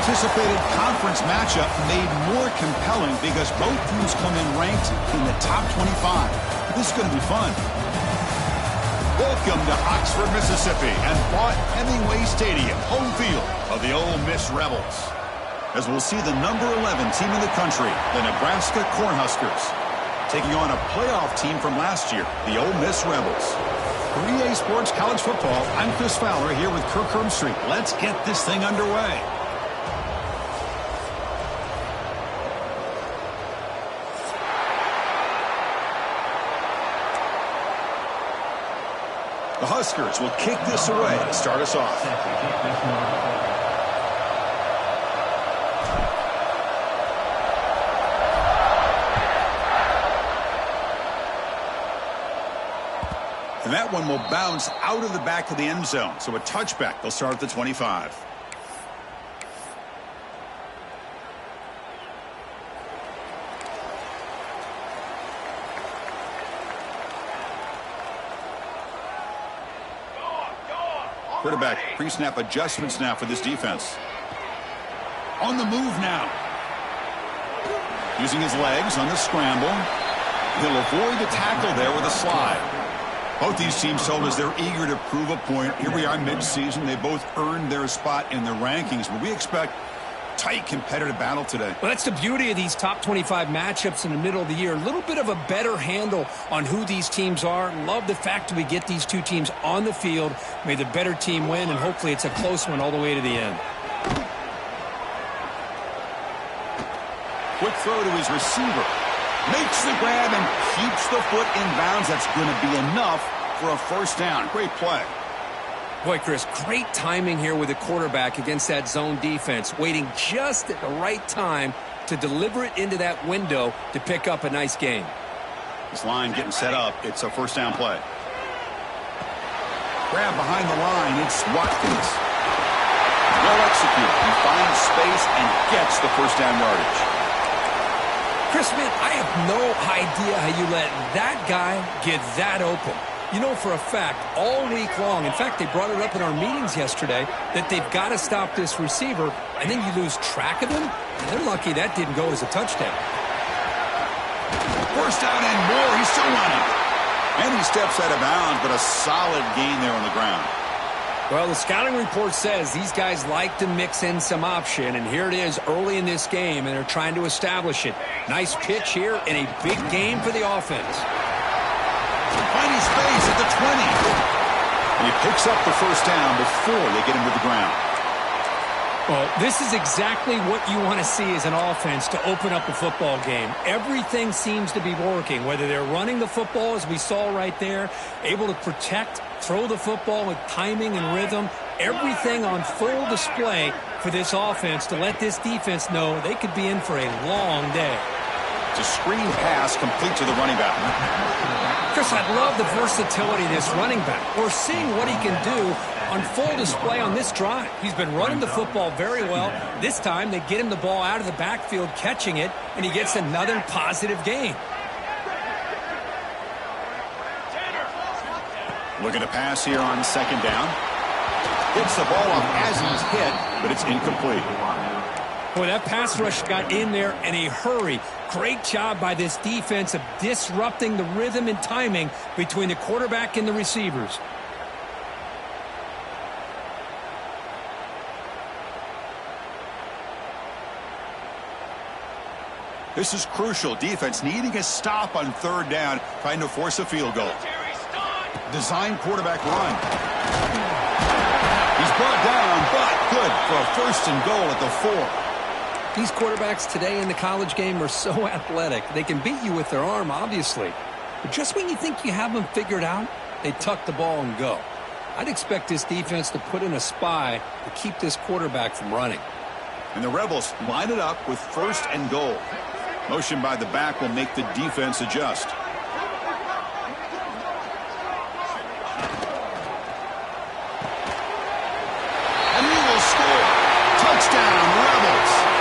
anticipated conference matchup made more compelling because both teams come in ranked in the top 25. This is going to be fun. Welcome to Oxford, Mississippi, and Vaught Hemingway Stadium, home field of the Ole Miss Rebels. As we'll see the number 11 team in the country, the Nebraska Cornhuskers, taking on a playoff team from last year, the Ole Miss Rebels. For EA Sports College Football, I'm Chris Fowler here with Kirk Hermstreet. Let's get this thing underway. The Huskers will kick this away to start us off. And that one will bounce out of the back of the end zone. So a touchback. They'll start at the 25. Quarterback pre-snap adjustments now for this defense. On the move now. Using his legs on the scramble. He'll avoid the tackle there with a slide. Both these teams told us they're eager to prove a point. Here we are mid-season. They both earned their spot in the rankings, but we expect tight competitive battle today. Well, that's the beauty of these top 25 matchups in the middle of the year. A little bit of a better handle on who these teams are. Love the fact that we get these two teams on the field. May the better team win, and hopefully it's a close one all the way to the end. Quick throw to his receiver. Makes the grab and keeps the foot in bounds. That's going to be enough for a first down. Great play. Boy, Chris, great timing here with the quarterback against that zone defense, waiting just at the right time to deliver it into that window to pick up a nice gain. This line getting set up. It's a first down play. Grab behind the line. It's Watkins. Well executed. He finds space and gets the first down yardage. Chris, man, I have no idea how you let that guy get that open. You know for a fact, all week long, in fact, they brought it up in our meetings yesterday, that they've got to stop this receiver, and then you lose track of him, and they're lucky that didn't go as a touchdown. First down and more. He's still running. And he steps out of bounds, but a solid gain there on the ground. Well, the scouting report says these guys like to mix in some option, and here it is early in this game, and they're trying to establish it. Nice pitch here and a big game for the offense. Finding space at the 20. And he picks up the first down before they get him to the ground. Well, this is exactly what you want to see as an offense to open up a football game. Everything seems to be working, whether they're running the football, as we saw right there, able to protect, throw the football with timing and rhythm, everything on full display for this offense to let this defense know they could be in for a long day. It's a screen pass complete to the running back. Chris, I love the versatility of this running back. We're seeing what he can do on full display on this drive. He's been running the football very well. This time they get him the ball out of the backfield, catching it, and he gets another positive gain. Looking to pass here on second down. Gets the ball up as he's hit, but it's incomplete. Boy, that pass rush got in there in a hurry. Great job by this defense of disrupting the rhythm and timing between the quarterback and the receivers. This is crucial. Defense needing a stop on third down, trying to force a field goal. Design quarterback run. He's brought down, but good for a first and goal at the 4. These quarterbacks today in the college game are so athletic. They can beat you with their arm, obviously. But just when you think you have them figured out, they tuck the ball and go. I'd expect this defense to put in a spy to keep this quarterback from running. And the Rebels line it up with first and goal. Motion by the back will make the defense adjust. And he will score. Touchdown, Rebels.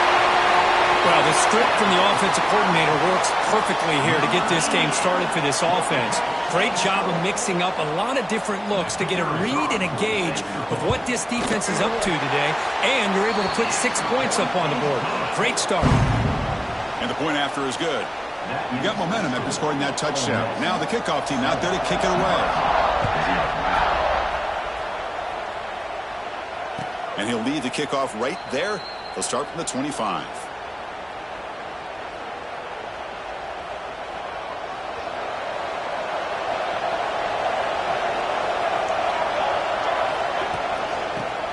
Well, the The script from the offensive coordinator works perfectly here to get this game started for this offense. Great job of mixing up a lot of different looks to get a read and a gauge of what this defense is up to today, and you're able to put 6 points up on the board. Great start. And the point after is good. You got momentum after scoring that touchdown. Now the kickoff team out there to kick it away. And he'll lead the kickoff right there. He'll start from the 25.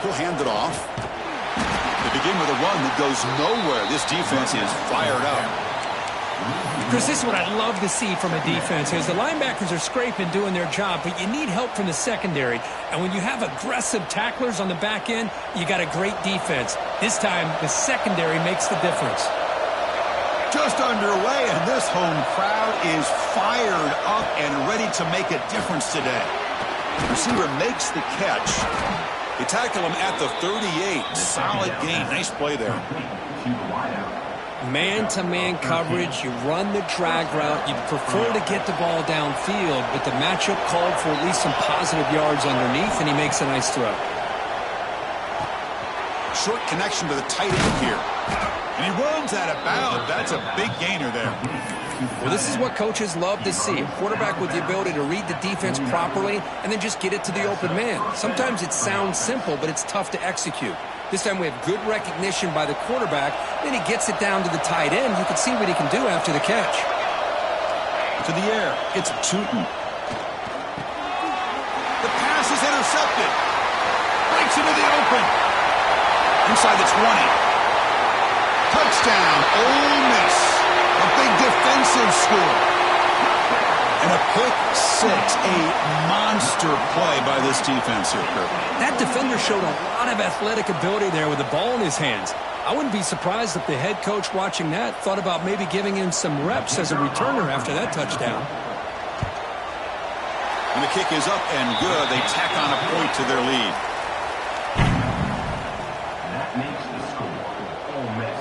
He'll hand it off. They begin with a run that goes nowhere. This defense is fired up. Chris, this is what I'd love to see from a defense. As the linebackers are scraping, doing their job, but you need help from the secondary. And when you have aggressive tacklers on the back end, you got a great defense. This time, the secondary makes the difference. Just underway, and this home crowd is fired up and ready to make a difference today. The receiver makes the catch. They tackle him at the 38. Solid gain. Nice play there. Man-to-man coverage, you run the drag route, you'd prefer to get the ball downfield, but the matchup called for at least some positive yards underneath, and he makes a nice throw. Short connection to the tight end here. And he runs out of bounds. That's a big gainer there. Well, this is what coaches love to see. A quarterback with the ability to read the defense properly and then just get it to the open man. Sometimes it sounds simple, but it's tough to execute. This time we have good recognition by the quarterback. Then he gets it down to the tight end. You can see what he can do after the catch. To the air. It's Tootin. The pass is intercepted. Breaks into the open. Inside the 20. Touchdown. Ole Miss. A big defensive score. And a pick six. A monster play by this defense here, Kirk. That defender showed a lot of athletic ability there with the ball in his hands. I wouldn't be surprised if the head coach watching that thought about maybe giving him some reps as a returner after that touchdown. And the kick is up and good. They tack on a point to their lead. That makes the score Ole Miss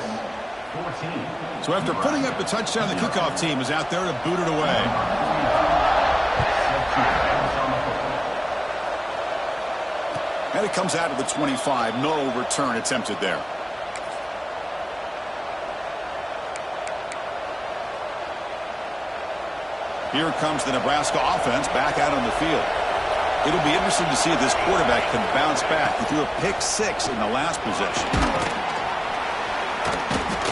14. So after putting up the touchdown, the kickoff team is out there to boot it away. And it comes out of the 25. No return attempted there. Here comes the Nebraska offense back out on the field. It'll be interesting to see if this quarterback can bounce back. He threw a pick six in the last possession.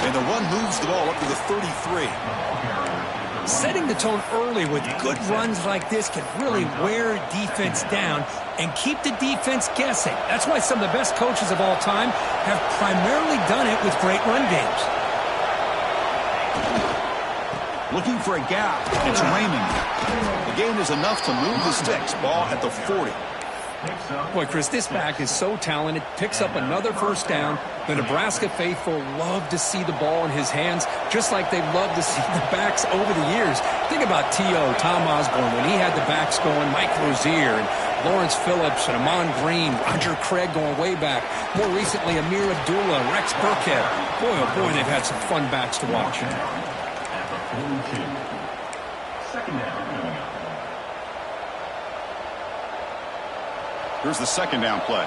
And the run moves the ball up to the 33. Setting the tone early with good runs like this can really wear defense down and keep the defense guessing. That's why some of the best coaches of all time have primarily done it with great run games. Looking for a gap. It's Raymond. The gain is enough to move the sticks. Ball at the 40. Boy, Chris, this back is so talented. Picks up another first down. The Nebraska faithful love to see the ball in his hands, just like they love to see the backs over the years. Think about T.O., Tom Osborne, when he had the backs going, Mike Rozier, and Lawrence Phillips, and Amon Green, Roger Craig going way back. More recently, Amir Abdullah, Rex Burkhead. Boy, oh boy, they've had some fun backs to watch. Second down. Here's the second down play.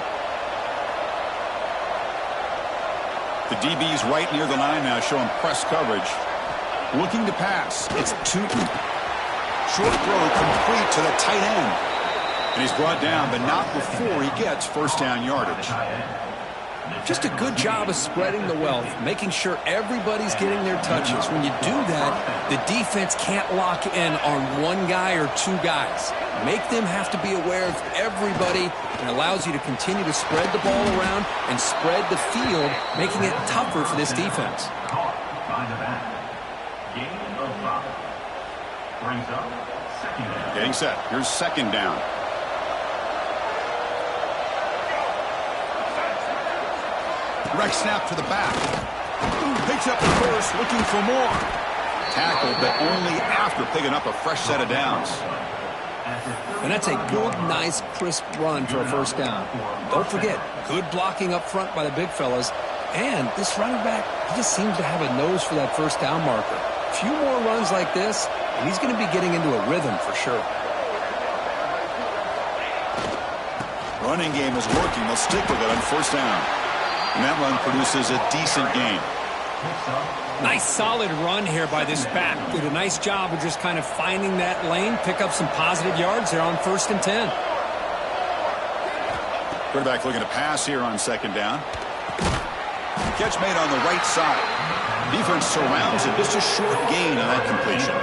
The DB's right near the line now, showing press coverage. Looking to pass. It's Tootin. Short throw complete to the tight end. And he's brought down, but not before he gets first down yardage. Just a good job of spreading the wealth, making sure everybody's getting their touches. When you do that, the defense can't lock in on one guy or two guys. Make them have to be aware of everybody, and allows you to continue to spread the ball around and spread the field, making it tougher for this defense. Caught by the back. Gain of 5. Brings up second down. Getting set. Here's second down. Direct snap to the back. Picks up the first, looking for more. Tackled, but only after picking up a fresh set of downs. And that's a good, nice, crisp run for a first down. Don't forget, good blocking up front by the big fellas. And this running back, he just seems to have a nose for that first down marker. A few more runs like this, and he's going to be getting into a rhythm for sure. Running game is working. They'll stick with it on first down. And that run produces a decent gain. Nice solid run here by this back. Did a nice job of just kind of finding that lane, pick up some positive yards there on 1st and 10. Quarterback looking to pass here on 2nd down. Catch made on the right side. Defense surrounds it. Just a short gain on that completion.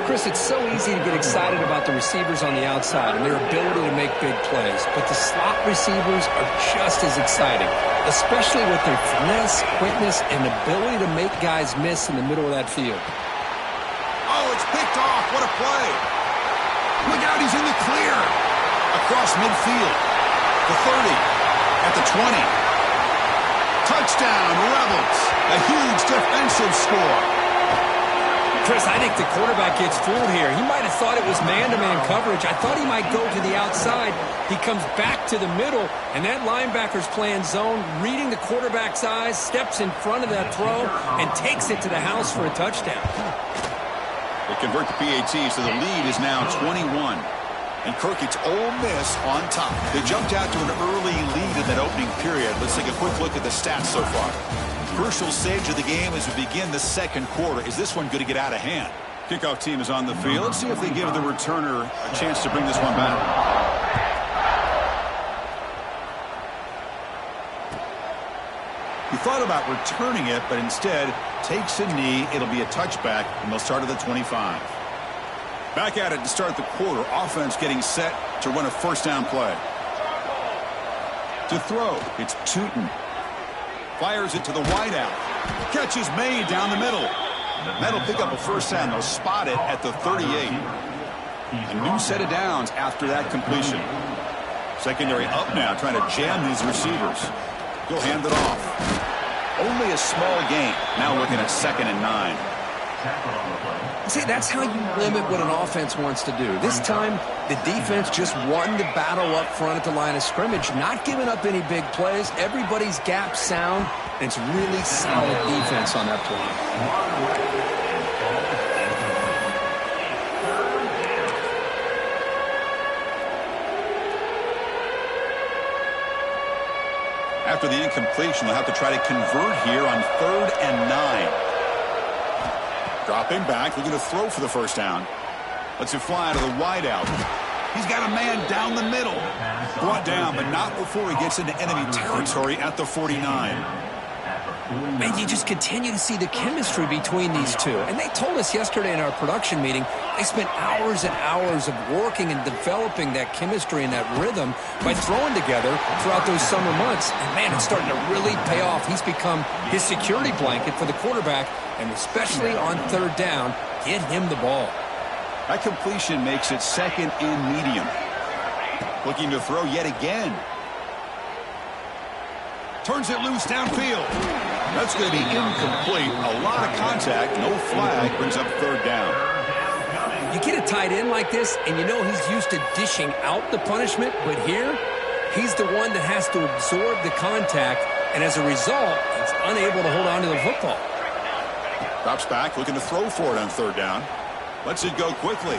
Chris, it's so easy to get excited about the receivers on the outside and their ability to make big plays, but the slot receivers are just as exciting, especially with their finesse, quickness, and ability to make guys miss in the middle of that field. Oh, it's picked off. What a play. Look out, he's in the clear. Across midfield. The 30. At the 20. Touchdown, Rebels. A huge defensive score. Chris, I think the quarterback gets fooled here. He might have thought it was man-to-man coverage. I thought he might go to the outside. He comes back to the middle, and that linebacker's playing zone, reading the quarterback's eyes, steps in front of that throw, and takes it to the house for a touchdown. They convert the PAT, so the lead is now 21. And Kirk, it's Ole Miss on top. They jumped out to an early lead in that opening period. Let's take a quick look at the stats so far. Crucial stage of the game as we begin the 2nd quarter. Is this one going to get out of hand? Kickoff team is on the field. Let's see if they give the returner a chance to bring this one back. He thought about returning it, but instead takes a knee. It'll be a touchback, and they'll start at the 25. Back at it to start the quarter. Offense getting set to run a first down play. To throw, it's Tootin. Fires it to the wideout. Catch is made down the middle. That'll pick up a first down. They'll spot it at the 38. A new set of downs after that completion. Secondary up now, trying to jam these receivers. He'll hand it off. Only a small gain. Now looking at 2nd and 9. See, that's how you limit what an offense wants to do. This time, the defense just won the battle up front at the line of scrimmage, not giving up any big plays. Everybody's gap sound, and it's really solid defense on that play. After the incompletion, they'll have to try to convert here on 3rd and 9. Dropping back, looking to throw for the first down. Lets it fly to the wideout. He's got a man down the middle. Brought down, but not before he gets into enemy territory at the 49. Man, you just continue to see the chemistry between these two. And they told us yesterday in our production meeting, they spent hours and hours of working and developing that chemistry and that rhythm by throwing together throughout those summer months. And, man, it's starting to really pay off. He's become his security blanket for the quarterback, and especially on 3rd down, get him the ball. That completion makes it 2nd and medium. Looking to throw yet again. Turns it loose downfield. That's going to be incomplete. A lot of contact. No flag. Brings up 3rd down. You get a tight end like this, and you know he's used to dishing out the punishment, but here, he's the one that has to absorb the contact, and as a result, he's unable to hold on to the football. Drops back, looking to throw for it on 3rd down. Lets it go quickly.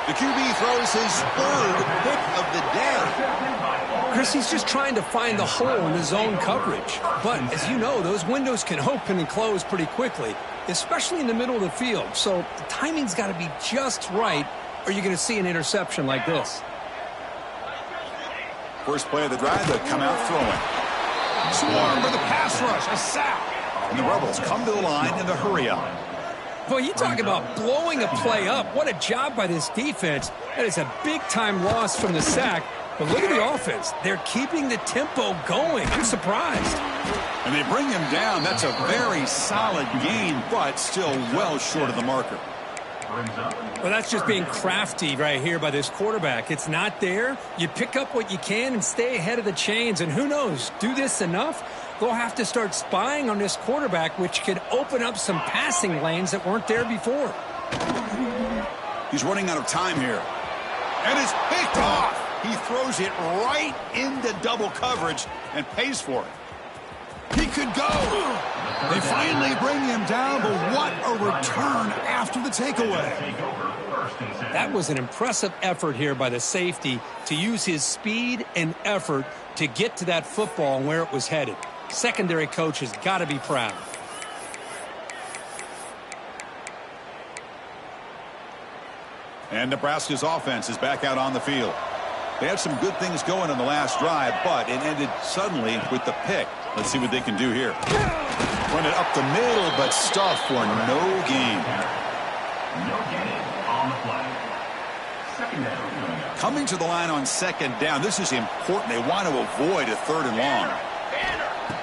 The QB throws his 3rd pick of the day. Chris, he's just trying to find the hole in his zone coverage. But, as you know, those windows can open and close pretty quickly, especially in the middle of the field. So the timing's got to be just right, or you're going to see an interception like this. First play of the drive, they'll come out throwing. Swarm with a pass rush, a sack. And the Rebels come to the line in the hurry-up. Boy, you talk about blowing a play up. What a job by this defense. That is a big-time loss from the sack. But look at the offense. They're keeping the tempo going. I'm surprised. And they bring him down. That's a very solid gain, but still well short of the marker. Well, that's just being crafty right here by this quarterback. It's not there. You pick up what you can and stay ahead of the chains. And who knows, do this enough, they'll have to start spying on this quarterback, which could open up some passing lanes that weren't there before. He's running out of time here. And it's picked off. He throws it right into double coverage and pays for it. He could go. They finally bring him down, but what a return after the takeaway. That was an impressive effort here by the safety to use his speed and effort to get to that football and where it was headed. Secondary coach has got to be proud. And Nebraska's offense is back out on the field. They had some good things going on the last drive, but it ended suddenly with the pick. Let's see what they can do here. Run it up the middle, but stuffed for no gain. No gain on the play. Second down. Coming to the line on second down, this is important. They want to avoid a third and long.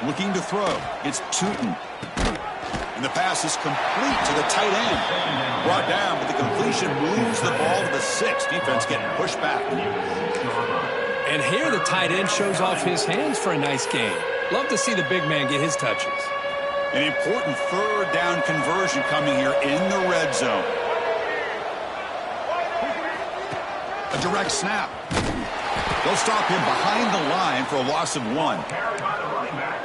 Looking to throw. It's Tootin. And the pass is complete to the tight end. Brought down, but the completion moves the ball to the 6. Defense getting pushed back. And here the tight end shows off his hands for a nice gain. Love to see the big man get his touches. An important third down conversion coming here in the red zone. A direct snap. They'll stop him behind the line for a loss of 1.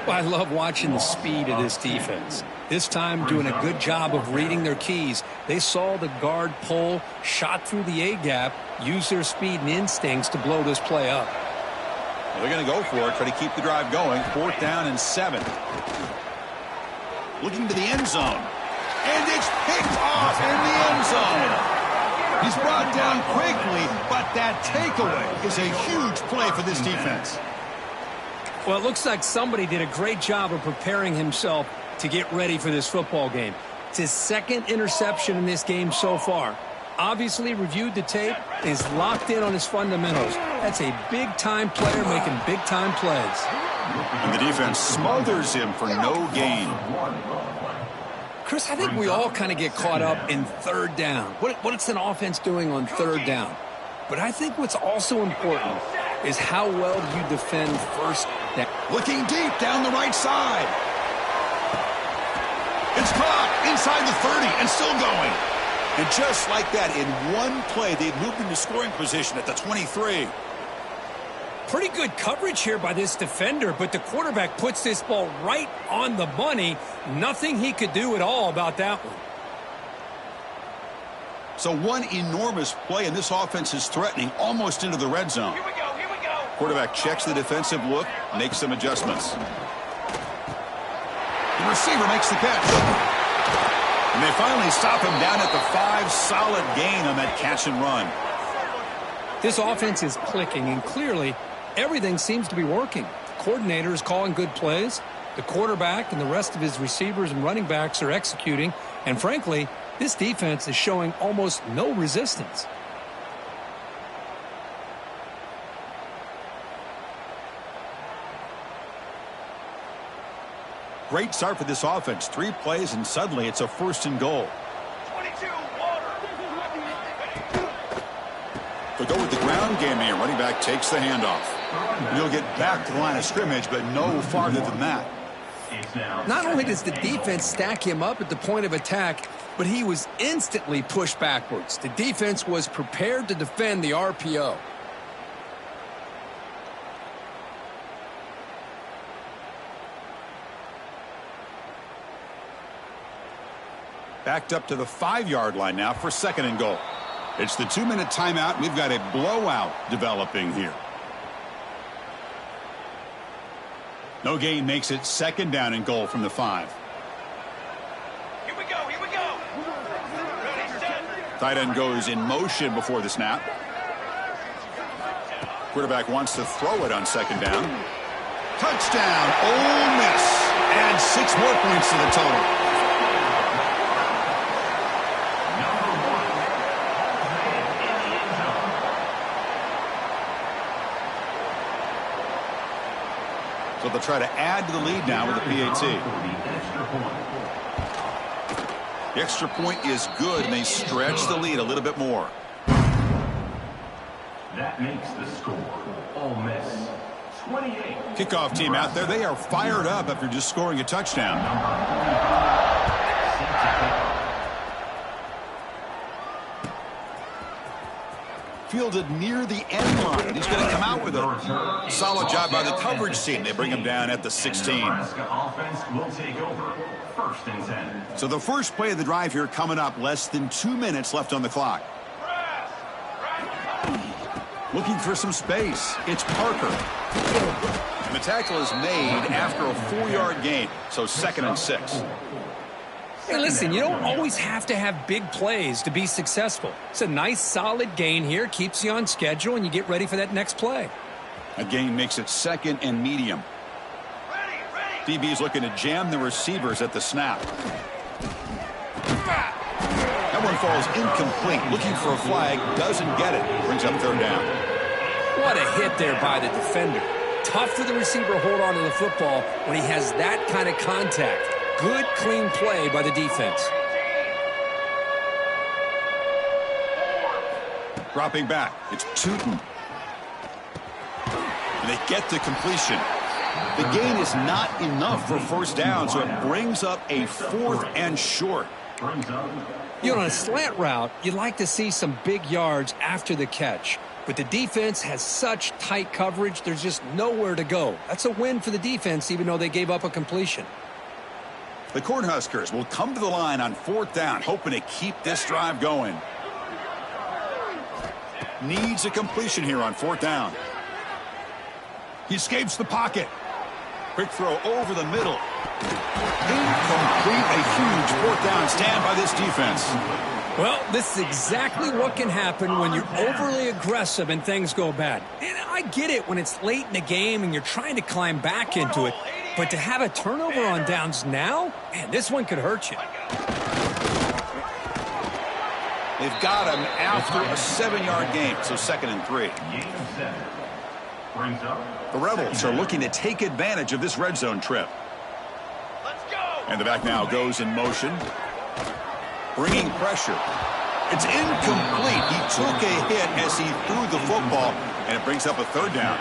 I love watching the speed of this defense. This time doing a good job of reading their keys. They saw the guard pull, shot through the A-gap, used their speed and instincts to blow this play up. Well, they're going to go for it, try to keep the drive going. 4th down and 7. Looking to the end zone. And it's picked off in the end zone. He's brought down quickly, but that takeaway is a huge play for this defense. Well, it looks like somebody did a great job of preparing himself to get ready for this football game. It's his second interception in this game so far. Obviously reviewed the tape, is locked in on his fundamentals. That's a big-time player making big-time plays. And the defense smothers him for no gain. Chris, I think we all kind of get caught up in third down. What's an offense doing on third down? But I think what's also important is how well you defend first down. Looking deep down the right side. It's caught inside the 30 and still going. And just like that, in one play, they've moved into scoring position at the 23. Pretty good coverage here by this defender, but the quarterback puts this ball right on the money. Nothing he could do at all about that one. So one enormous play, and this offense is threatening almost into the red zone. Here we go, here we go. Quarterback checks the defensive look, makes some adjustments. The receiver makes the catch. And they finally stop him down at the 5. Solid gain on that catch and run. This offense is clicking, and clearly everything seems to be working. The coordinator is calling good plays. The quarterback and the rest of his receivers and running backs are executing. And frankly, this defense is showing almost no resistance. Great start for this offense. 3 plays, and suddenly it's a 1st and goal. 22, water. They'll go with the ground game here. Running back takes the handoff. And he'll get back to the line of scrimmage, but no farther than that. Not only does the defense stack him up at the point of attack, but he was instantly pushed backwards. The defense was prepared to defend the RPO. Backed up to the 5-yard line now for 2nd and goal. It's the 2-minute timeout. We've got a blowout developing here. No gain makes it 2nd down and goal from the 5. Here we go, here we go. Ready, set. Tight end goes in motion before the snap. Quarterback wants to throw it on 2nd down. Touchdown, Ole Miss. And 6 more points to the total. So they'll try to add to the lead now with the PAT. The extra point is good, and they stretch the lead a little bit more. That makes the score. Ole Miss 28. Kickoff team out there. They are fired up after just scoring a touchdown. fielded near the end line. He's going to come out with it. Solid job by the coverage team. They bring him down at the 16. Nebraska offense will take over. 1st and 10. So the first play of the drive here coming up. Less than 2 minutes left on the clock. Looking for some space. It's Parker. And the tackle is made after a 4-yard gain. So 2nd and 6. Hey, listen, you don't always have to have big plays to be successful. It's a nice, solid gain here. Keeps you on schedule, and you get ready for that next play. A gain makes it 2nd and medium. DB is looking to jam the receivers at the snap. That one falls incomplete. Looking for a flag. Doesn't get it. Brings up 3rd down. What a hit there by the defender. Tough for the receiver to hold on to the football when he has that kind of contact. Good, clean play by the defense. Dropping back. It's Tootin. And they get the completion. The gain is not enough for 1st down, so it brings up a 4th and short. You know, on a slant route, you'd like to see some big yards after the catch. But the defense has such tight coverage, there's just nowhere to go. That's a win for the defense, even though they gave up a completion. The Cornhuskers will come to the line on 4th down, hoping to keep this drive going. Needs a completion here on 4th down. He escapes the pocket. Quick throw over the middle. Incomplete. A huge 4th down stand by this defense. Well, this is exactly what can happen when you're overly aggressive and things go bad. And I get it when it's late in the game and you're trying to climb back into it. But to have a turnover on downs now, man, this one could hurt you. They've got him after a 7-yard gain, so 2nd and 3. The Rebels are looking to take advantage of this red zone trip. And the back now goes in motion. Bringing pressure. It's incomplete. He took a hit as he threw the football, and it brings up a 3rd down.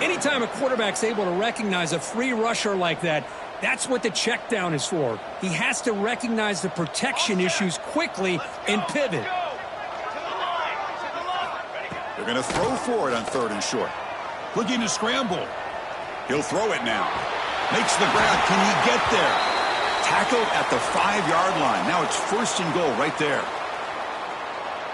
Anytime a quarterback's able to recognize a free rusher like that, that's what the check down is for. He has to recognize the protection issues quickly and pivot. They're going to throw for it on 3rd and short. Looking to scramble. He'll throw it now. Makes the grab. Can he get there? Tackled at the 5-yard line. Now it's 1st and goal right there.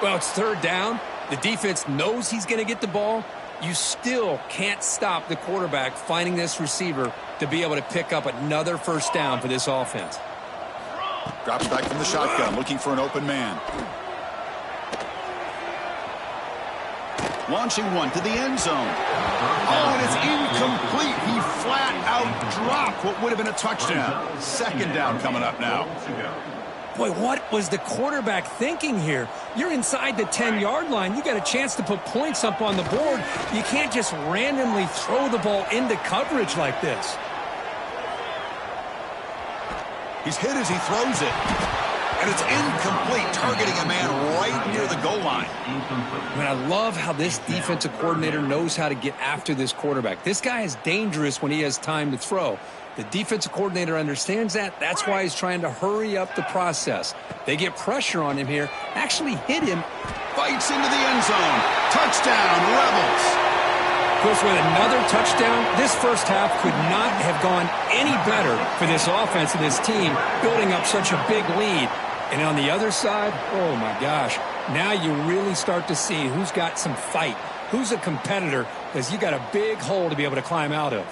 Well, it's 3rd down. The defense knows he's going to get the ball. You still can't stop the quarterback finding this receiver to be able to pick up another 1st down for this offense. Drops back from the shotgun, looking for an open man. Launching one to the end zone. Oh, and it's incomplete. He flat out dropped what would have been a touchdown. 2nd down coming up now. Boy, what was the quarterback thinking here? You're inside the 10-yard line. You got a chance to put points up on the board. You can't just randomly throw the ball into coverage like this. He's hit as he throws it. And it's incomplete, targeting a man right near the goal line. I mean, I love how this defensive coordinator knows how to get after this quarterback. This guy is dangerous when he has time to throw. The defensive coordinator understands that. That's why he's trying to hurry up the process. They get pressure on him here, actually hit him. Fights into the end zone. Touchdown, Rebels. Goes with another touchdown. This 1st half could not have gone any better for this offense and this team, building up such a big lead. And on the other side, oh my gosh, now you really start to see who's got some fight, who's a competitor, because you got a big hole to be able to climb out of.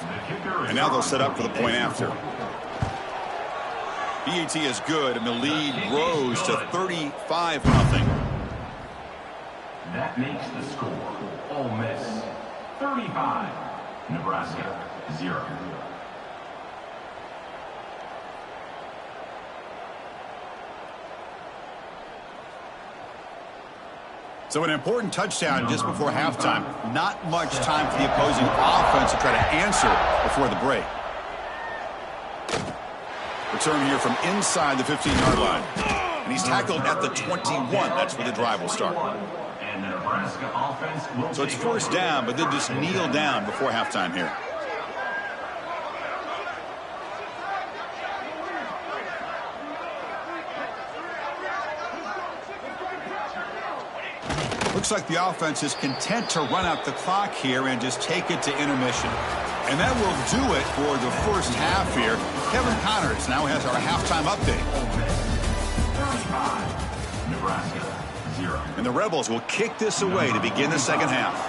And now they'll set up for the point after. BAT is good, and the lead rose to 35-0. That makes the score Ole Miss 35, Nebraska 0. So an important touchdown just before halftime. Not much time for the opposing offense to try to answer before the break. Return here from inside the 15-yard line. And he's tackled at the 21. That's where the drive will start. So it's 1st down, but they'll just kneel down before halftime here. Looks like the offense is content to run out the clock here and just take it to intermission. And that will do it for the first half here. Kevin Connors now has our halftime update. 35, Nebraska, 0. And the Rebels will kick this away to begin the second half.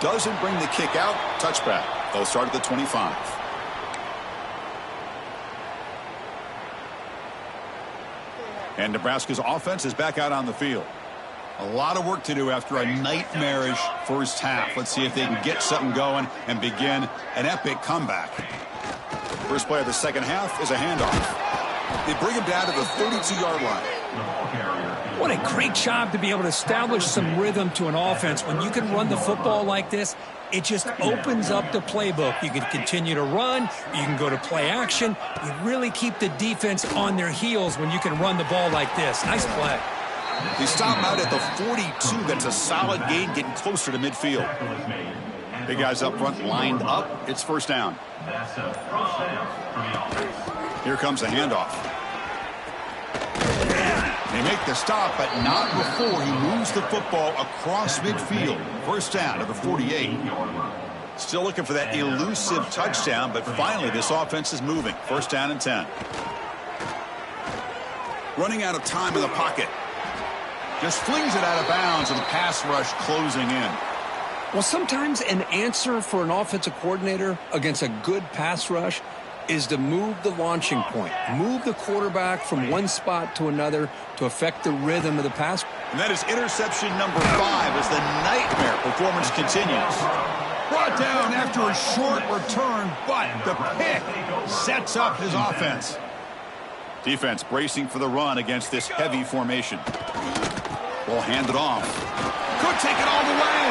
Doesn't bring the kick out. Touchback. They'll start at the 25. And Nebraska's offense is back out on the field. A lot of work to do after a nightmarish first half. Let's see if they can get something going and begin an epic comeback. First play of the second half is a handoff. They bring him down to the 32-yard line. What a great job to be able to establish some rhythm to an offense. When you can run the football like this, it just opens up the playbook. You can continue to run. You can go to play action. You really keep the defense on their heels when you can run the ball like this. Nice play. They stop out at the 42. That's a solid gain, getting closer to midfield. Big guys up front lined up. It's first down. Here comes the handoff. They make the stop, but not before he moves the football across midfield. First down to the 48. Still looking for that elusive touchdown, but finally this offense is moving. First down and 10. Running out of time in the pocket. Just flings it out of bounds and the pass rush closing in. Well, sometimes an answer for an offensive coordinator against a good pass rush is to move the launching point. Move the quarterback from one spot to another to affect the rhythm of the pass. And that is interception number 5 as the nightmare performance continues. Brought down after a short return, but the pick sets up his offense. Defense bracing for the run against this heavy formation. Ball handed off. Could take it all the way.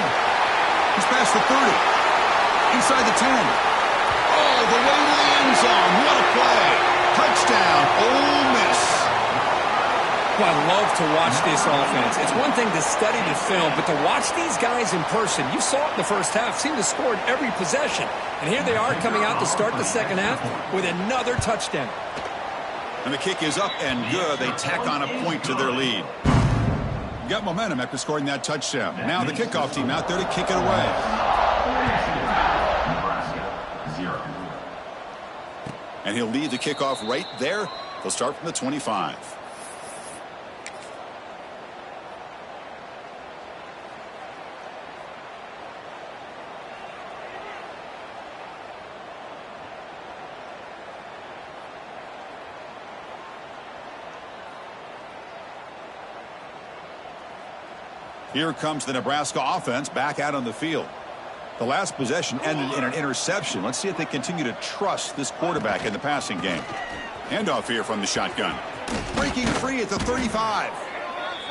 He's past the 30. Inside the 10. All the way to the end zone. What a play. Touchdown, Ole Miss. Well, I love to watch this offense. It's one thing to study the film, but to watch these guys in person, you saw it in the first half, seemed to score every possession. And here they are coming out to start the second half with another touchdown. And the kick is up and good. They tack on a point to their lead. Got momentum after scoring that touchdown. Now the kickoff team out there to kick it away. Nebraska, 0. And he'll lead the kickoff right there. They'll start from the 25. Here comes the Nebraska offense back out on the field. The last possession ended in an interception. Let's see if they continue to trust this quarterback in the passing game. Handoff here from the shotgun. Breaking free at the 35.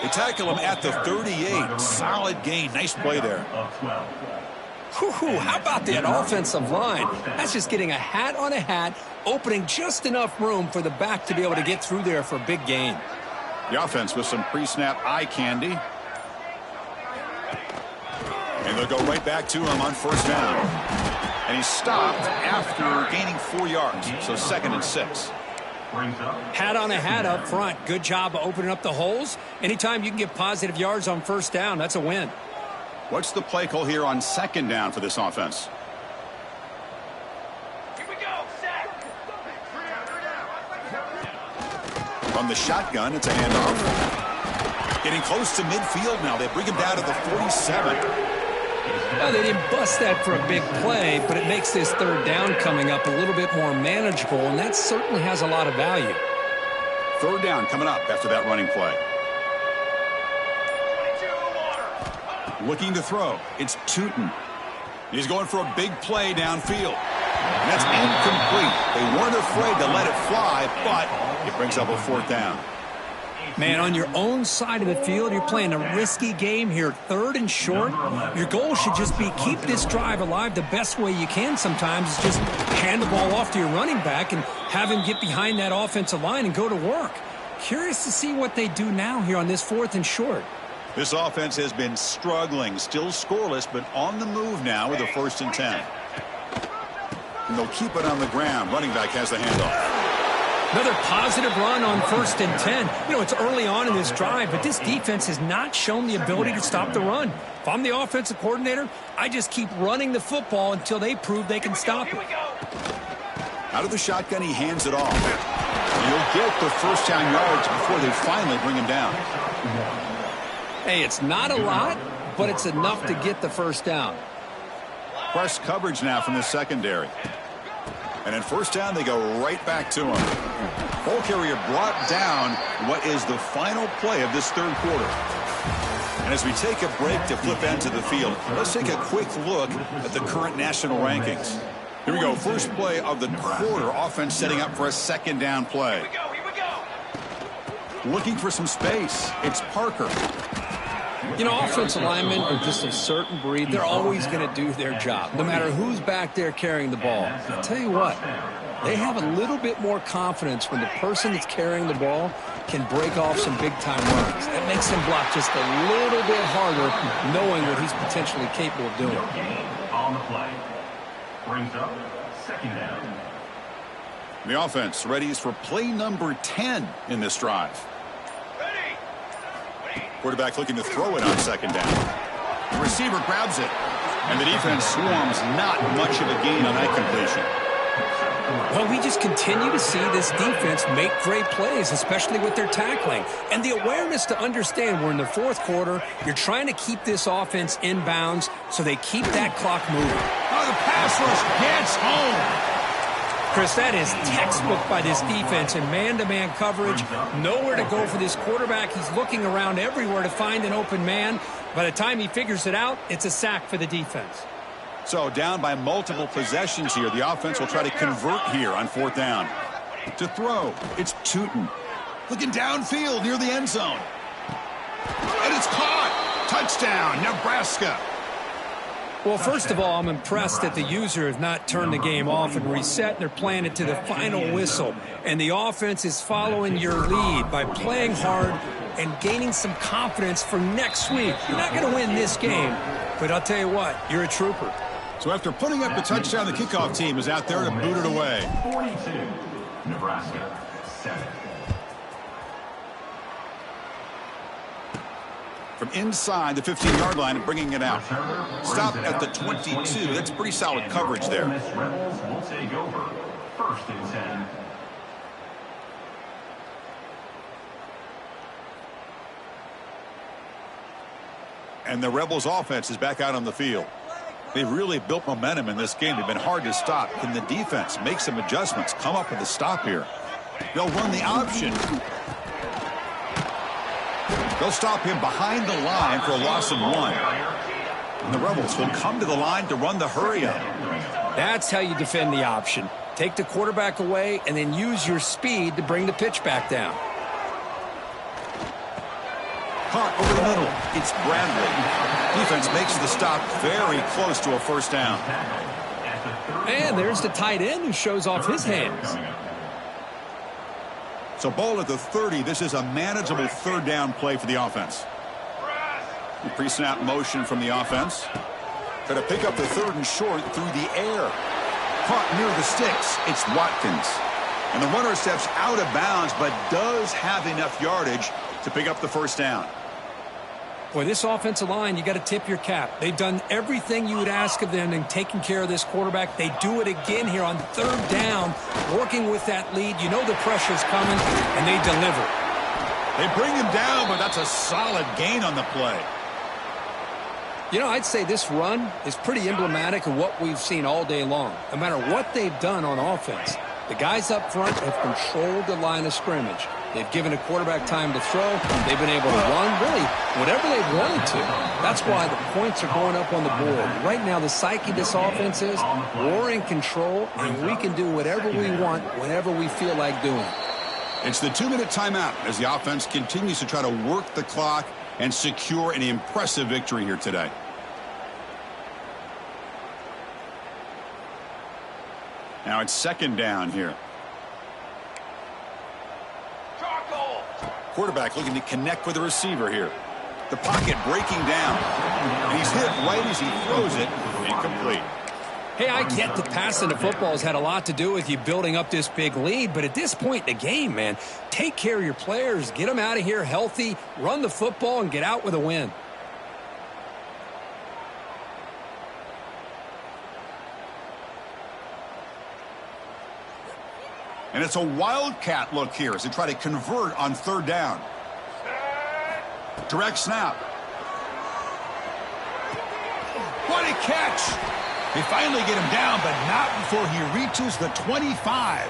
They tackle him at the 38. Solid gain. Nice play there. Whew, how about that offensive line? That's just getting a hat on a hat, opening just enough room for the back to be able to get through there for a big gain. The offense with some pre-snap eye candy. And they'll go right back to him on first down. And he stopped after gaining 4 yards. So 2nd and 6. Hat on a hat up front. Good job of opening up the holes. Anytime you can get positive yards on first down, that's a win. What's the play call here on 2nd down for this offense? Here we go, set. From the shotgun, it's a handoff. Getting close to midfield now. They bring him down to the 47. Well, they didn't bust that for a big play, but it makes this third down coming up a little bit more manageable, and that certainly has a lot of value. Third down coming up after that running play. Looking to throw. It's Tootin. He's going for a big play downfield. And that's incomplete. They weren't afraid to let it fly, but it brings up a 4th down. Man, on your own side of the field, you're playing a risky game here. 3rd and short. Your goal should just be keep this drive alive the best way you can sometimes is just hand the ball off to your running back and have him get behind that offensive line and go to work. Curious to see what they do now here on this 4th and short. This offense has been struggling, still scoreless, but on the move now with a 1st and 10. And they'll keep it on the ground. Running back has the handoff. Another positive run on 1st and 10. You know, it's early on in this drive, but this defense has not shown the ability to stop the run. If I'm the offensive coordinator, I just keep running the football until they prove they can stop it. Out of the shotgun, he hands it off. He'll get the first down yards before they finally bring him down. Hey, it's not a lot, but it's enough to get the first down. Press coverage now from the secondary. And in first down, they go right back to him. Ball carrier brought down what is the final play of this third quarter. And as we take a break to flip into the field, let's take a quick look at the current national rankings. Here we go. First play of the quarter. Offense setting up for a second down play. Here we go. Looking for some space. It's Parker. You know, offensive linemen are just a certain breed. They're always going to do their job, no matter who's back there carrying the ball. I'll tell you what, they have a little bit more confidence when the person that's carrying the ball can break off some big-time runs. That makes him block just a little bit harder, knowing what he's potentially capable of doing. On the play. Brings up second down. The offense readies for play number 10 in this drive. Quarterback looking to throw it on second down. The receiver grabs it. And the defense swarms not much of a gain on that completion. Well, we just continue to see this defense make great plays, especially with their tackling. And the awareness to understand we're in the fourth quarter, you're trying to keep this offense in bounds so they keep that clock moving. Oh, the pass rush gets home. Chris, that is textbook by this defense in man-to-man coverage. Nowhere to go for this quarterback. He's looking around everywhere to find an open man. By the time he figures it out, it's a sack for the defense. So down by multiple possessions here. The offense will try to convert here on fourth down. To throw, it's Tootin. Looking downfield near the end zone. And it's caught. Touchdown, Nebraska. Well, first of all, I'm impressed that the user has not turned the game off and reset. They're playing it to the final whistle. And the offense is following your lead by playing hard and gaining some confidence for next week. You're not going to win this game, but I'll tell you what, you're a trooper. So after putting up the touchdown, the kickoff team is out there to boot it away. 42, Nebraska, 7. From inside the 15-yard line and bringing it out. Stop at the 22. That's pretty solid coverage there. Rebels will take over. First and 10. And the Rebels offense is back out on the field. They've really built momentum in this game. They've been hard to stop. Can the defense make some adjustments, come up with a stop here? They'll run the option. They'll stop him behind the line for a loss of 1. And the Rebels will come to the line to run the hurry up. That's how you defend the option. Take the quarterback away and then use your speed to bring the pitch back down. Caught over the middle. It's Bradley. Defense makes the stop very close to a first down. And there's the tight end who shows off his hands. So ball at the 30. This is a manageable third down play for the offense. Pre-snap motion from the offense. Try to pick up the third and short through the air. Caught near the sticks. It's Watkins. And the runner steps out of bounds but does have enough yardage to pick up the first down. Boy, this offensive line, you got to tip your cap. They've done everything you would ask of them in taking care of this quarterback. They do it again here on third down, working with that lead. You know the pressure's coming, and they deliver. They bring him down, but that's a solid gain on the play. You know, I'd say this run is pretty emblematic of what we've seen all day long. No matter what they've done on offense, the guys up front have controlled the line of scrimmage. They've given the quarterback time to throw. They've been able to run, really, whatever they've wanted to. That's why the points are going up on the board. Right now, the psyche of this offense is we're in control, and we can do whatever we want whenever we feel like doing. It's the 2-minute timeout as the offense continues to try to work the clock and secure an impressive victory here today. Now it's second down here. Quarterback looking to connect with the receiver here. The pocket breaking down. And he's hit right as he throws it. Incomplete. Hey, I get that passing the football has had a lot to do with you building up this big lead, but at this point in the game, man, take care of your players, get them out of here healthy, run the football, and get out with a win. And it's a wildcat look here as they try to convert on third down. Direct snap. What a catch! They finally get him down, but not before he reaches the 25.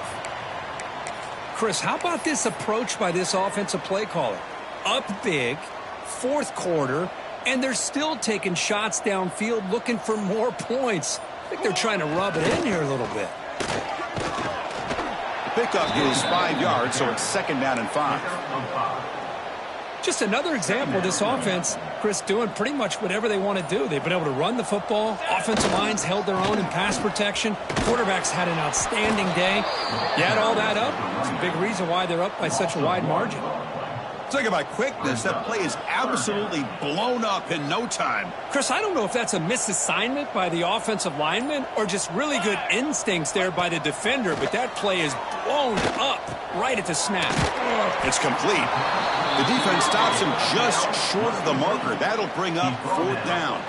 Chris, how about this approach by this offensive play caller? Up big, fourth quarter, and they're still taking shots downfield looking for more points. I think they're trying to rub it in here a little bit. Pickup is 5 yards, so it's second down and 5. Just another example of this offense, Chris, doing pretty much whatever they want to do. They've been able to run the football. Offensive lines held their own in pass protection. Quarterbacks had an outstanding day. You add all that up, it's a big reason why they're up by such a wide margin. Talking about quickness, that play is absolutely blown up in no time. Chris, I don't know if that's a misassignment by the offensive lineman or just really good instincts there by the defender, but that play is blown up right at the snap. It's complete. The defense stops him just short of the marker. That'll bring up fourth down.